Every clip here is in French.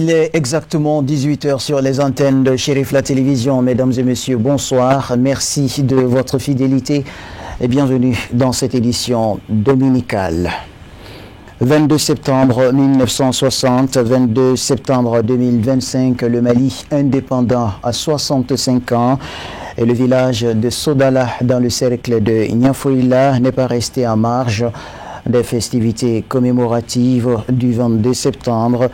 Il est exactement 18 h sur les antennes de Chérif la télévision. Mesdames et messieurs, bonsoir. Merci de votre fidélité et bienvenue dans cette édition dominicale. 22 septembre 1960, 22 septembre 2025, le Mali indépendant à 65 ans et le village de Sodala dans le cercle de Niafouila n'est pas resté en marge des festivités commémoratives du 22 septembre.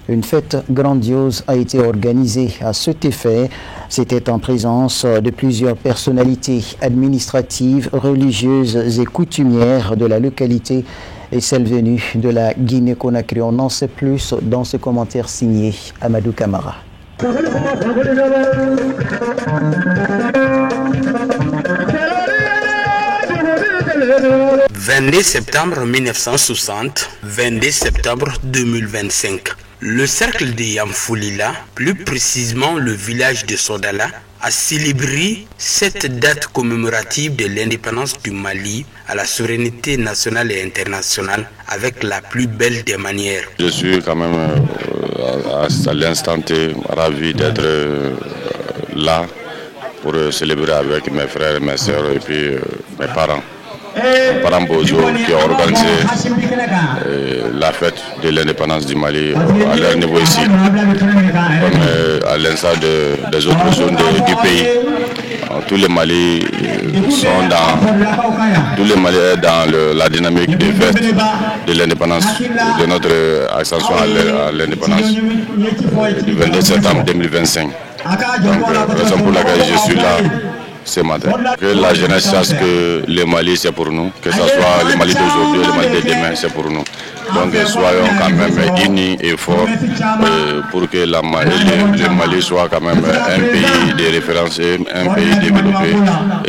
Une fête grandiose a été organisée à cet effet. C'était en présence de plusieurs personnalités administratives, religieuses et coutumières de la localité et celles venues de la Guinée-Conakry. On en sait plus dans ce commentaire signé Amadou Camara. 22 septembre 1960, 22 septembre 2025. Le cercle de Yamfoulila, plus précisément le village de Sodala, a célébré cette date commémorative de l'indépendance du Mali à la souveraineté nationale et internationale avec la plus belle des manières. Je suis quand même à l'instant T ravi d'être là pour célébrer avec mes frères, mes soeurs et puis mes parents. Mes parents Bozo qui ont organisé la fête de l'indépendance du Mali à leur niveau ici, comme à l'instar des autres zones du pays. Tous les Mali sont dans la dynamique des fêtes de l'indépendance, de notre ascension à l'indépendance du 22 septembre 2025. Donc, raison pour laquelle je suis là ce matin. Que la jeunesse sache que le Mali c'est pour nous, que ce soit le Mali d'aujourd'hui ou le Mali de demain c'est pour nous. Donc soyons quand même unis et forts pour que le Mali soit quand même un pays de référence, un pays développé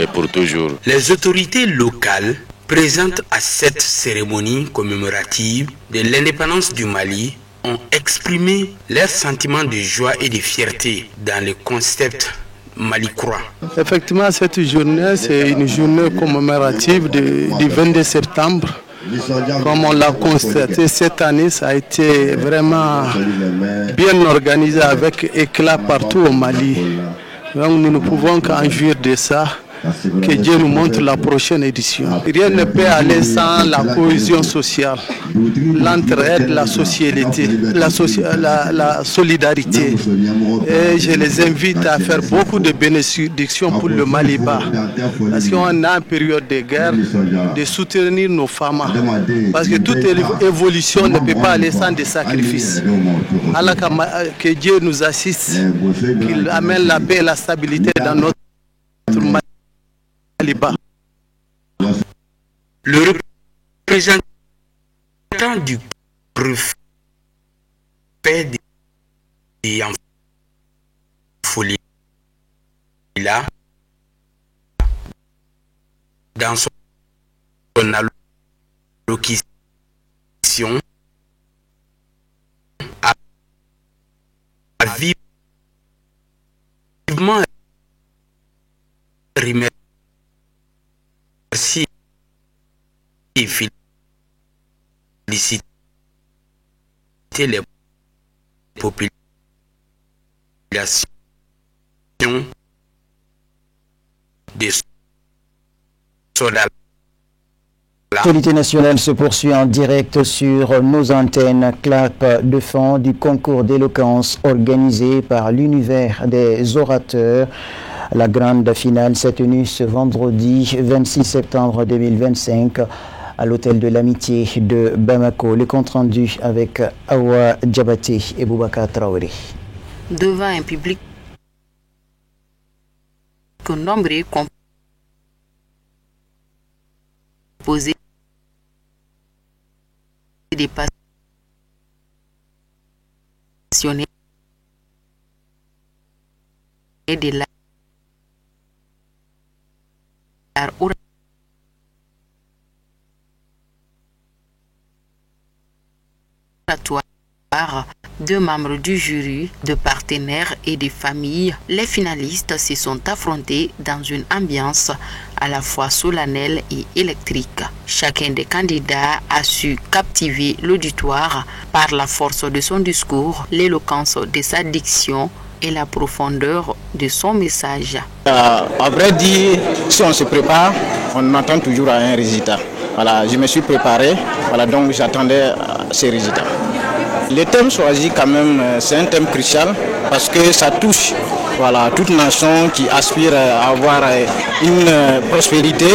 et pour toujours. Les autorités locales présentes à cette cérémonie commémorative de l'indépendance du Mali ont exprimé leurs sentiments de joie et de fierté dans le concept Mali croit. Effectivement, cette journée, c'est une journée commémorative du 22 septembre. Comme on l'a constaté, cette année, ça a été vraiment bien organisé avec éclat partout au Mali. Donc nous ne pouvons qu'en jouir de ça. Que Dieu nous montre la prochaine édition. Rien ne peut aller sans la cohésion sociale, l'entraide, la socialité, la solidarité. Et je les invite à faire beaucoup de bénédictions pour le Mali-Bas. Parce qu'on est en période de guerre, de soutenir nos femmes. Parce que toute évolution ne peut pas aller sans des sacrifices. Alors que Dieu nous assiste, qu'il amène la paix et la stabilité dans notre Mali. Le représentant du préfet de Yamfoulila, dans son allocution, a vivement remercié et féliciter les populations de Sodala. L'actualité nationale se poursuit en direct sur nos antennes. Clap de fin du concours d'éloquence organisé par l'univers des orateurs. La grande finale s'est tenue ce vendredi 26 septembre 2025 à l'hôtel de l'Amitié de Bamako. Le compte rendu avec Awa Djabaté et Boubacar Traoré. Devant un public nombreux composé des passionnés et de l'art oratoire de membres du jury, de partenaires et des familles, les finalistes se sont affrontés dans une ambiance à la fois solennelle et électrique. Chacun des candidats a su captiver l'auditoire par la force de son discours, l'éloquence de sa diction et la profondeur de son message. À vrai dire, si on se prépare, on attend toujours à un résultat. Voilà, je me suis préparé, voilà, donc j'attendais ces résultats. Le thème choisi quand même, c'est un thème crucial parce que ça touche toute nation qui aspire à avoir une prospérité.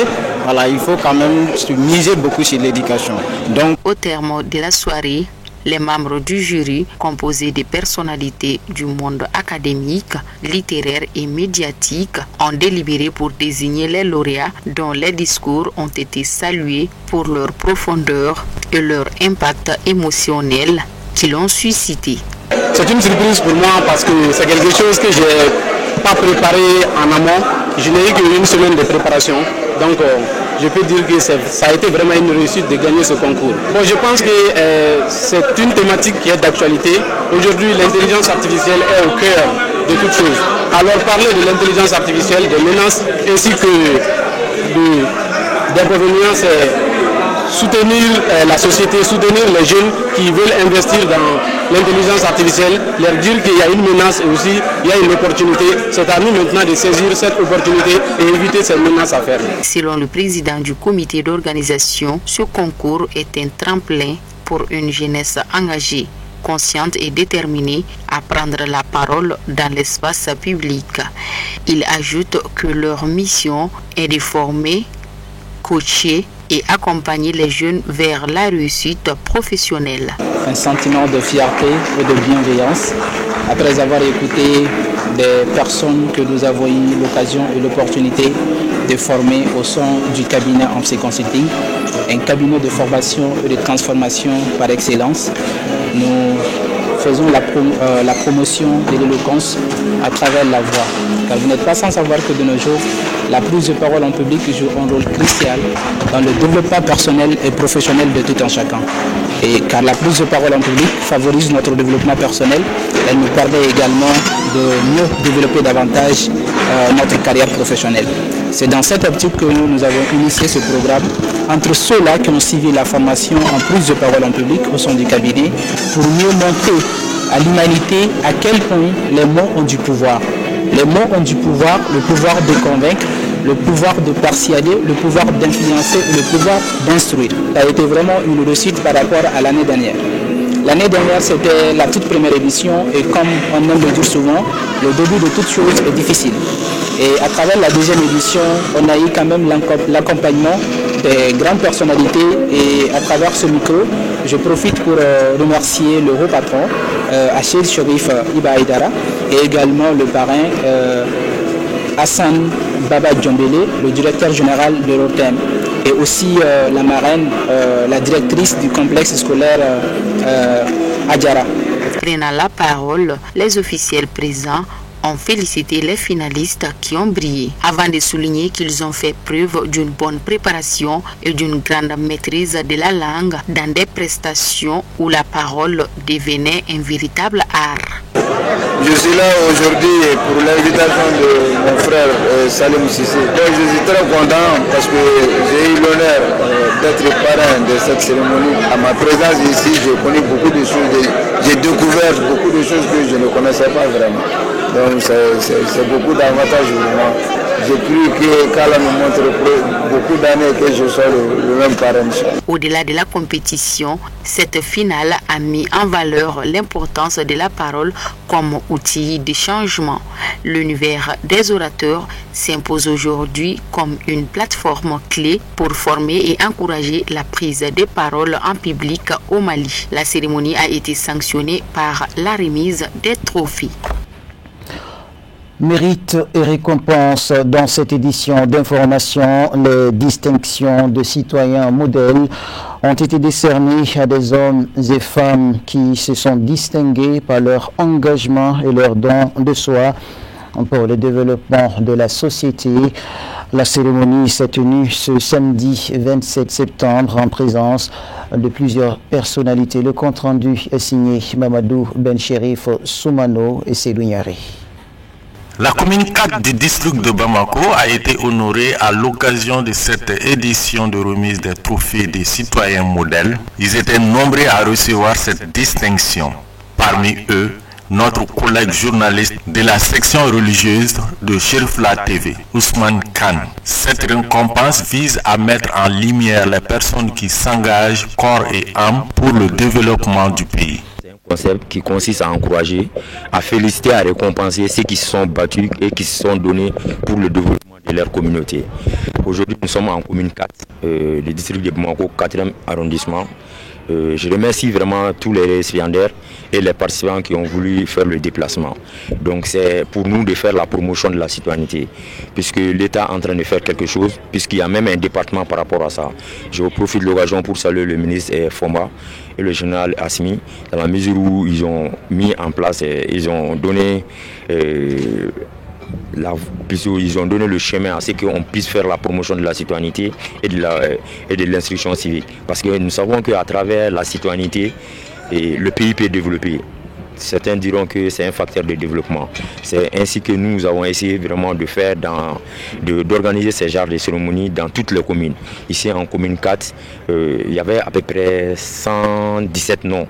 Voilà, il faut quand même miser beaucoup sur l'éducation. Donc, au terme de la soirée, les membres du jury, composés de personnalités du monde académique, littéraire et médiatique, ont délibéré pour désigner les lauréats dont les discours ont été salués pour leur profondeur et leur impact émotionnel qui l'ont suscité. C'est une surprise pour moi parce que c'est quelque chose que je n'ai pas préparé en amont. Je n'ai eu qu'une semaine de préparation. Donc je peux dire que ça a été vraiment une réussite de gagner ce concours. Bon, je pense que c'est une thématique qui est d'actualité. Aujourd'hui, l'intelligence artificielle est au cœur de toutes choses. Alors parler de l'intelligence artificielle, des menaces ainsi que des inconvénients, c'est soutenir la société, soutenir les jeunes qui veulent investir dans l'intelligence artificielle, leur dire qu'il y a une menace et aussi il y a une opportunité. C'est à nous maintenant de saisir cette opportunité et éviter cette menace à faire. Selon le président du comité d'organisation, ce concours est un tremplin pour une jeunesse engagée, consciente et déterminée à prendre la parole dans l'espace public. Il ajoute que leur mission est de former, coacher et accompagner les jeunes vers la réussite professionnelle. Un sentiment de fierté et de bienveillance après avoir écouté des personnes que nous avons eu l'occasion et l'opportunité de former au sein du cabinet MC Consulting, un cabinet de formation et de transformation par excellence. Nous faisons la promotion de l'éloquence à travers la voix. Car vous n'êtes pas sans savoir que de nos jours, la prise de parole en public joue un rôle crucial dans le développement personnel et professionnel de tout un chacun. Et car la prise de parole en public favorise notre développement personnel, elle nous permet également de mieux développer davantage notre carrière professionnelle. C'est dans cette optique que nous avons initié ce programme entre ceux-là qui ont suivi la formation en prise de parole en public au sein du cabinet pour mieux montrer à l'humanité à quel point les mots ont du pouvoir. Les mots ont du pouvoir, le pouvoir de convaincre, le pouvoir de persuader, le pouvoir d'influencer et le pouvoir d'instruire. Ça a été vraiment une réussite par rapport à l'année dernière. L'année dernière, c'était la toute première édition et comme on aime le dire souvent, le début de toute chose est difficile. Et à travers la deuxième édition, on a eu quand même l'accompagnement des grandes personnalités et à travers ce micro, je profite pour remercier le haut patron, Achille Chérif Iba Aïdara, et également le parrain Hassan Baba Djombele, le directeur général de l'OTEM, et aussi la marraine, la directrice du complexe scolaire Adjara. Prenant la parole, les officiels présents ont félicité les finalistes qui ont brillé, avant de souligner qu'ils ont fait preuve d'une bonne préparation et d'une grande maîtrise de la langue dans des prestations où la parole devenait un véritable art. Je suis là aujourd'hui pour l'invitation de mon frère Salim Sissé. Donc je suis très content parce que j'ai eu l'honneur d'être parrain de cette cérémonie. À ma présence ici, j'ai connu beaucoup de choses, j'ai découvert beaucoup de choses que je ne connaissais pas vraiment. Donc c'est beaucoup d'avantages pour moi. J'ai cru que Kala me montre beaucoup d'années que je sois le même parrain. Au-delà de la compétition, cette finale a mis en valeur l'importance de la parole comme outil de changement. L'univers des orateurs s'impose aujourd'hui comme une plateforme clé pour former et encourager la prise de parole en public au Mali. La cérémonie a été sanctionnée par la remise des trophées. Mérite et récompense dans cette édition d'information. Les distinctions de citoyens modèles ont été décernées à des hommes et femmes qui se sont distingués par leur engagement et leur don de soi pour le développement de la société. La cérémonie s'est tenue ce samedi 27 septembre en présence de plusieurs personnalités. Le compte-rendu est signé Mamadou Ben-Sherif Soumano et Seydou Niaré. La commune 4 du district de Bamako a été honorée à l'occasion de cette édition de remise des trophées des citoyens modèles. Ils étaient nombreux à recevoir cette distinction. Parmi eux, notre collègue journaliste de la section religieuse de Chérifla TV, Ousmane Khan. Cette récompense vise à mettre en lumière les personnes qui s'engagent corps et âme pour le développement du pays. Concept qui consiste à encourager, à féliciter, à récompenser ceux qui se sont battus et qui se sont donnés pour le développement de leur communauté. Aujourd'hui, nous sommes en commune 4, le district de Bamako, 4e arrondissement. Je remercie vraiment tous les récipiendaires et les participants qui ont voulu faire le déplacement. Donc c'est pour nous de faire la promotion de la citoyenneté, puisque l'État est en train de faire quelque chose, puisqu'il y a même un département par rapport à ça. Je profite de l'occasion pour saluer le ministre Fomba et le général Asmi, dans la mesure où ils ont mis en place, ils ont donné ils ont donné le chemin à ce qu'on puisse faire la promotion de la citoyenneté et de l'instruction civique. Parce que nous savons qu'à travers la citoyenneté, le pays peut développer. Certains diront que c'est un facteur de développement. C'est ainsi que nous avons essayé vraiment de faire, d'organiser ces genres de cérémonies dans toutes les communes. Ici en commune 4, il y avait à peu près 117 noms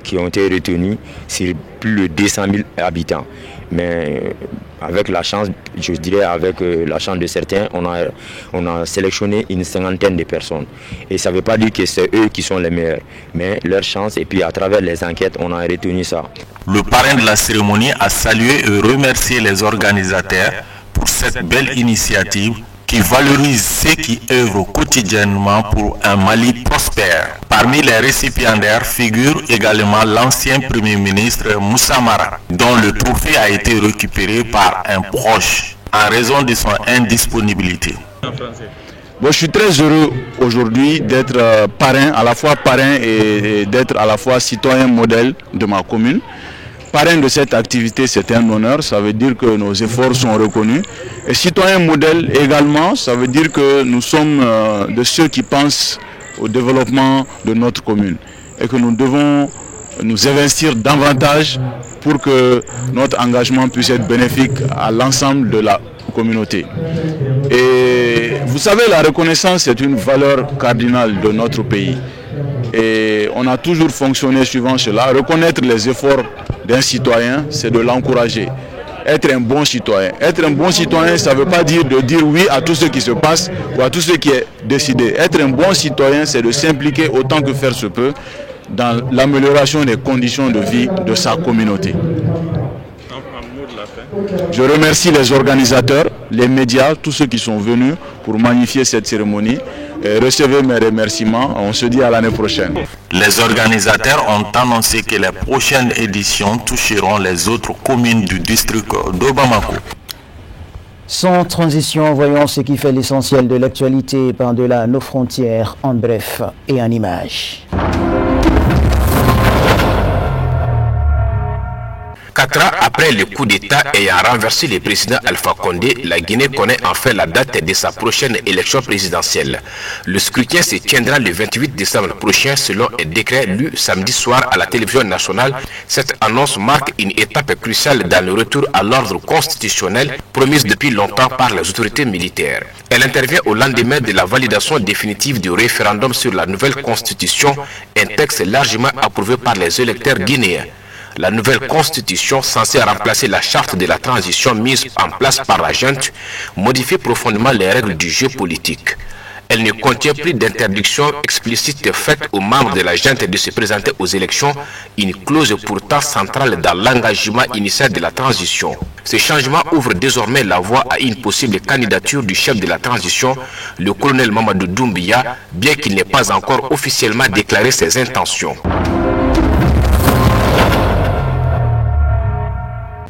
qui ont été retenus sur plus de 200 000 habitants. Mais avec la chance, je dirais avec la chance de certains, on a sélectionné une 50aine de personnes. Et ça ne veut pas dire que c'est eux qui sont les meilleurs, mais leur chance, et puis à travers les enquêtes, on a retenu ça. Le parrain de la cérémonie a salué et remercié les organisateurs pour cette belle initiative qui valorise ceux qui œuvrent quotidiennement pour un Mali prospère. Parmi les récipiendaires figure également l'ancien Premier ministre Moussa Mara, dont le trophée a été récupéré par un proche en raison de son indisponibilité. Bon, je suis très heureux aujourd'hui d'être parrain, à la fois parrain et d'être à la fois citoyen modèle de ma commune. Parrain de cette activité, c'est un honneur, ça veut dire que nos efforts sont reconnus. Et citoyen modèle également, ça veut dire que nous sommes de ceux qui pensent au développement de notre commune et que nous devons nous investir davantage pour que notre engagement puisse être bénéfique à l'ensemble de la communauté. Et vous savez, la reconnaissance est une valeur cardinale de notre pays. Et on a toujours fonctionné suivant cela. Reconnaître les efforts d'un citoyen, c'est de l'encourager. Être un bon citoyen. Être un bon citoyen, ça ne veut pas dire de dire oui à tout ce qui se passe ou à tout ce qui est décidé. Être un bon citoyen, c'est de s'impliquer autant que faire se peut dans l'amélioration des conditions de vie de sa communauté. Je remercie les organisateurs, les médias, tous ceux qui sont venus pour magnifier cette cérémonie. Recevez mes remerciements. On se dit à l'année prochaine. Les organisateurs ont annoncé que les prochaines éditions toucheront les autres communes du district de Bamako. Sans transition, voyons ce qui fait l'essentiel de l'actualité par-delà nos frontières, en bref et en images. 4 ans après le coup d'État ayant renversé le président Alpha Condé, la Guinée connaît enfin la date de sa prochaine élection présidentielle. Le scrutin se tiendra le 28 décembre prochain selon un décret lu samedi soir à la télévision nationale. Cette annonce marque une étape cruciale dans le retour à l'ordre constitutionnel promise depuis longtemps par les autorités militaires. Elle intervient au lendemain de la validation définitive du référendum sur la nouvelle constitution, un texte largement approuvé par les électeurs guinéens. La nouvelle constitution, censée remplacer la charte de la transition mise en place par la junte, modifie profondément les règles du jeu politique. Elle ne contient plus d'interdiction explicite faite aux membres de la junte de se présenter aux élections, une clause pourtant centrale dans l'engagement initial de la transition. Ce changement ouvre désormais la voie à une possible candidature du chef de la transition, le colonel Mamadou Doumbia, bien qu'il n'ait pas encore officiellement déclaré ses intentions.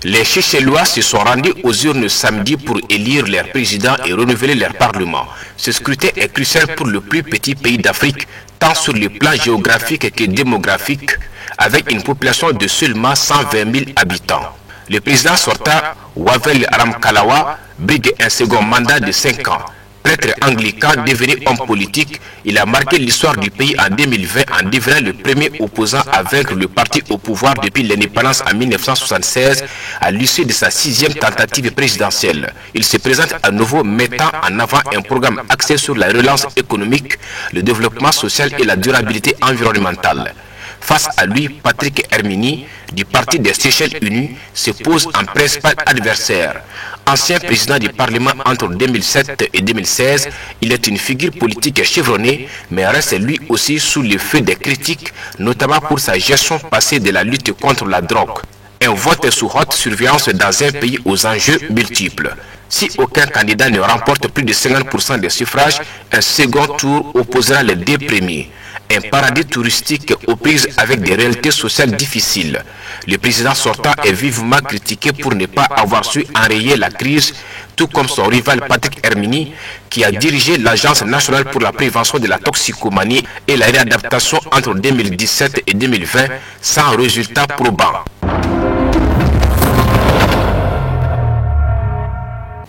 Les Chéchellois se sont rendus aux urnes samedi pour élire leur président et renouveler leur parlement. Ce scrutin est crucial pour le plus petit pays d'Afrique, tant sur le plan géographique que démographique, avec une population de seulement 120 000 habitants. Le président sortant, Wavel Aramkalawa, brigue un second mandat de 5 ans. Prêtre anglican devenu homme politique, il a marqué l'histoire du pays en 2020 en devenant le premier opposant à vaincre le parti au pouvoir depuis l'indépendance en 1976 à l'issue de sa 6e tentative présidentielle. Il se présente à nouveau mettant en avant un programme axé sur la relance économique, le développement social et la durabilité environnementale. Face à lui, Patrick Hermini, du Parti des Seychelles Unies, se pose en principal adversaire. Ancien président du Parlement entre 2007 et 2016, il est une figure politique chevronnée, mais reste lui aussi sous le feu des critiques, notamment pour sa gestion passée de la lutte contre la drogue. Un vote sous haute surveillance dans un pays aux enjeux multiples. Si aucun candidat ne remporte plus de 50% des suffrages, un second tour opposera les deux premiers. Un paradis touristique aux prises avec des réalités sociales difficiles. Le président sortant est vivement critiqué pour ne pas avoir su enrayer la crise, tout comme son rival Patrick Hermini, qui a dirigé l'Agence nationale pour la prévention de la toxicomanie et la réadaptation entre 2017 et 2020 sans résultat probant.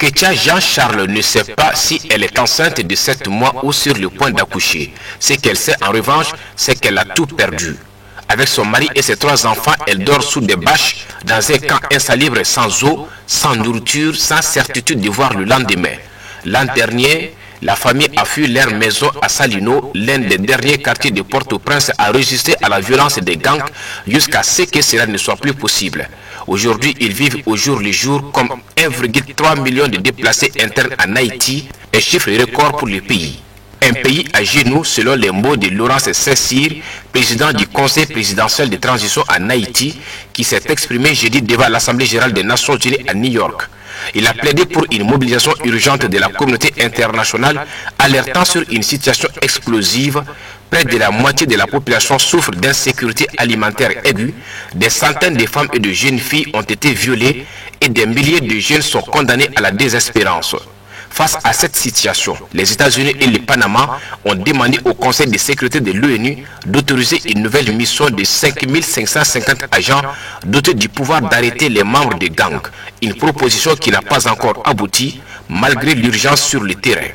Ketia Jean-Charles ne sait pas si elle est enceinte de 7 mois ou sur le point d'accoucher. Ce qu'elle sait en revanche, c'est qu'elle a tout perdu. Avec son mari et ses 3 enfants, elle dort sous des bâches dans un camp insalubre sans eau, sans nourriture, sans certitude de voir le lendemain. L'an dernier, la famille a fui leur maison à Salino, l'un des derniers quartiers de Port-au-Prince à résister à la violence des gangs jusqu'à ce que cela ne soit plus possible. Aujourd'hui, ils vivent au jour le jour comme 1,3 million de déplacés internes en Haïti, un chiffre record pour le pays. Un pays à genoux, selon les mots de Laurence Saint-Cyr, président du Conseil présidentiel de transition en Haïti, qui s'est exprimé jeudi devant l'Assemblée générale des Nations unies à New York. Il a plaidé pour une mobilisation urgente de la communauté internationale, alertant sur une situation explosive. Près de la moitié de la population souffre d'insécurité alimentaire aiguë, des centaines de femmes et de jeunes filles ont été violées et des milliers de jeunes sont condamnés à la désespérance. Face à cette situation, les États-Unis et le Panama ont demandé au Conseil de sécurité de l'ONU d'autoriser une nouvelle mission de 5550 agents dotés du pouvoir d'arrêter les membres des gangs. Une proposition qui n'a pas encore abouti malgré l'urgence sur le terrain.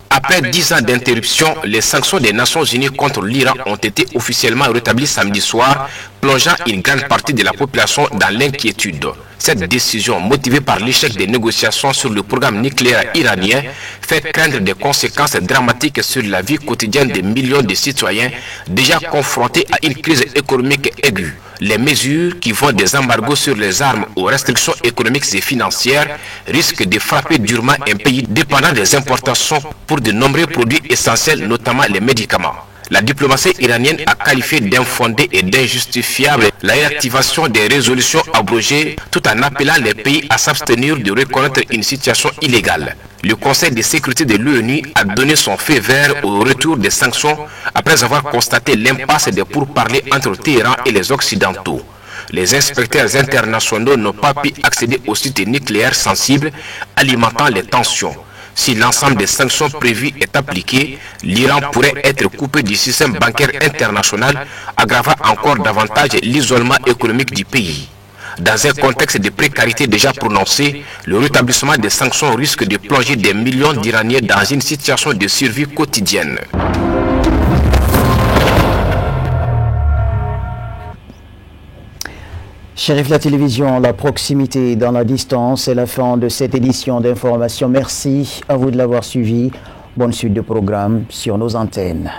Après 10 ans d'interruption, les sanctions des Nations Unies contre l'Iran ont été officiellement rétablies samedi soir, plongeant une grande partie de la population dans l'inquiétude. Cette décision, motivée par l'échec des négociations sur le programme nucléaire iranien, fait craindre des conséquences dramatiques sur la vie quotidienne des millions de citoyens déjà confrontés à une crise économique aiguë. Les mesures qui vont des embargos sur les armes aux restrictions économiques et financières risquent de frapper durement un pays dépendant des importations pour de nombreux produits essentiels, notamment les médicaments. La diplomatie iranienne a qualifié d'infondée et d'injustifiable la réactivation des résolutions abrogées tout en appelant les pays à s'abstenir de reconnaître une situation illégale. Le Conseil de sécurité de l'ONU a donné son feu vert au retour des sanctions après avoir constaté l'impasse des pourparlers entre Téhéran et les Occidentaux. Les inspecteurs internationaux n'ont pas pu accéder aux sites nucléaires sensibles, alimentant les tensions. Si l'ensemble des sanctions prévues est appliqué, l'Iran pourrait être coupé du système bancaire international, aggravant encore davantage l'isolement économique du pays. Dans un contexte de précarité déjà prononcé, le rétablissement des sanctions risque de plonger des millions d'Iraniens dans une situation de survie quotidienne. Chérif la télévision, la proximité dans la distance, c'est la fin de cette édition d'information. Merci à vous de l'avoir suivi. Bonne suite de programme sur nos antennes.